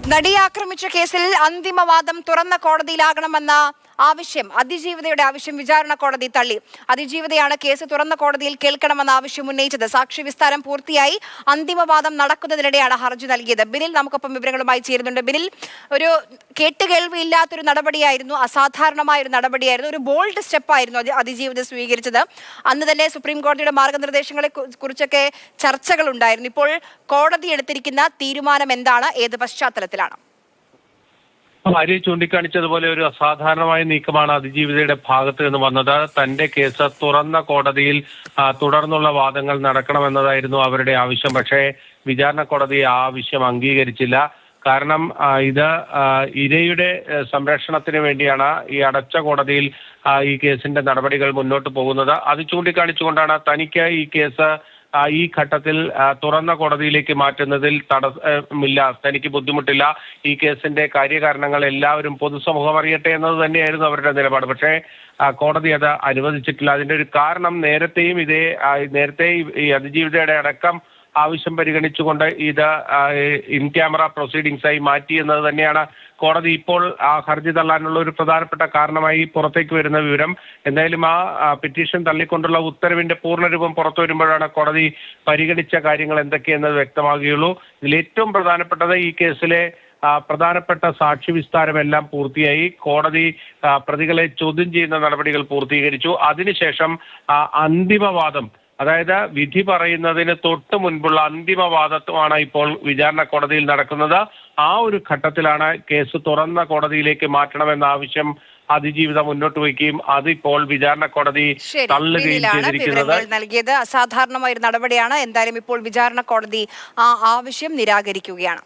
നടിയെ ആക്രമിച്ച കേസിൽ അന്തിമവാദം തുറന്ന കോടതിയിലാകണമെന്ന ആവശ്യം അതിജീവിതയുടെ ആവശ്യം വിചാരണ കോടതി തള്ളി. അതിജീവിതയാണ് കേസ് തുറന്ന കോടതിയിൽ കേൾക്കണമെന്ന ആവശ്യം ഉന്നയിച്ചത്. സാക്ഷി വിസ്താരം പൂർത്തിയായി അന്തിമവാദം നടക്കുന്നതിനിടെയാണ് ഹർജി നൽകിയത്. ബിനിൽ നമുക്കൊപ്പം വിവരങ്ങളുമായി ചേരുന്നുണ്ട്. ബിനിൽ, ഒരു കേട്ടുകേൾവിയില്ലാത്തൊരു നടപടിയായിരുന്നു, അസാധാരണമായ ഒരു നടപടിയായിരുന്നു, ഒരു ബോൾഡ് സ്റ്റെപ്പായിരുന്നു അതിജീവിത സ്വീകരിച്ചത്. അന്ന് തന്നെ സുപ്രീം കോടതിയുടെ മാർഗനിർദ്ദേശങ്ങളെ കുറിച്ചൊക്കെ ചർച്ചകൾ ഉണ്ടായിരുന്നു. ഇപ്പോൾ കോടതി എടുത്തിരിക്കുന്ന തീരുമാനം എന്താണ്? ഏത് പശ്ചാത്തലത്തിലാണ്? ഭാര്യ ചൂണ്ടിക്കാണിച്ചതുപോലെ ഒരു അസാധാരണമായ നീക്കമാണ് അതിജീവിതയുടെ ഭാഗത്ത് നിന്ന് വന്നത്. തന്റെ കേസ് തുറന്ന കോടതിയിൽ തുടർന്നുള്ള വാദങ്ങൾ നടക്കണമെന്നതായിരുന്നു അവരുടെ ആവശ്യം. പക്ഷേ വിചാരണ കോടതി ആ ആവശ്യം അംഗീകരിച്ചില്ല. കാരണം ഇത് ഇരയുടെ സംരക്ഷണത്തിന് വേണ്ടിയാണ് ഈ അടച്ച കോടതിയിൽ ഈ കേസിന്റെ നടപടികൾ മുന്നോട്ട് പോകുന്നത്. അത് ചൂണ്ടിക്കാണിച്ചുകൊണ്ടാണ് തനിക്ക് ഈ കേസ് ഈ ഘട്ടത്തിൽ തുറന്ന കോടതിയിലേക്ക് മാറ്റുന്നതിൽ തടസ്സമില്ല, തനിക്ക് ബുദ്ധിമുട്ടില്ല, ഈ കേസിന്റെ കാര്യകാരണങ്ങൾ എല്ലാവരും പൊതുസമൂഹം അറിയട്ടെ എന്നത് തന്നെയായിരുന്നു അവരുടെ നിലപാട്. പക്ഷേ കോടതി അത് അനുവദിച്ചിട്ടില്ല. അതിന്റെ ഒരു കാരണം നേരത്തെ ഈ അതിജീവിതയുടെ അടക്കം ആവശ്യം പരിഗണിച്ചുകൊണ്ട് ഇത് ഇൻ ക്യാമറ പ്രൊസീഡിങ്സായി മാറ്റി എന്നത് തന്നെയാണ് കോടതി ഇപ്പോൾ ആ ഹർജി തള്ളാനുള്ള ഒരു പ്രധാനപ്പെട്ട കാരണമായി പുറത്തേക്ക് വരുന്ന വിവരം. എന്തായാലും ആ പെറ്റീഷൻ തള്ളിക്കൊണ്ടുള്ള ഉത്തരവിന്റെ പൂർണ്ണരൂപം പുറത്തു വരുമ്പോഴാണ് കോടതി പരിഗണിച്ച കാര്യങ്ങൾ എന്തൊക്കെയെന്നത് വ്യക്തമാകുകയുള്ളൂ. ഇതിൽ ഏറ്റവും പ്രധാനപ്പെട്ടത് ഈ കേസിലെ പ്രധാനപ്പെട്ട സാക്ഷി വിസ്താരമെല്ലാം പൂർത്തിയായി. കോടതി പ്രതികളെ ചോദ്യം ചെയ്യുന്ന നടപടികൾ പൂർത്തീകരിച്ചു. അതിനുശേഷം അന്തിമവാദം, അതായത് വിധി പറയുന്നതിന് തൊട്ട് മുൻപുള്ള അന്തിമവാദമാണ് ഇപ്പോൾ വിചാരണ കോടതിയിൽ നടക്കുന്നത്. ആ ഒരു ഘട്ടത്തിലാണ് കേസ് തുറന്ന കോടതിയിലേക്ക് മാറ്റണമെന്ന ആവശ്യം അതിജീവിതം മുന്നോട്ട് വയ്ക്കുകയും അതിപ്പോൾ വിചാരണ കോടതി തള്ളുകയും ചെയ്തിരിക്കുന്നത്. നൽകിയത് അസാധാരണമായ ഒരു നടപടിയാണ്. എന്തായാലും ഇപ്പോൾ വിചാരണ കോടതി ആ ആവശ്യം നിരാകരിക്കുകയാണ്.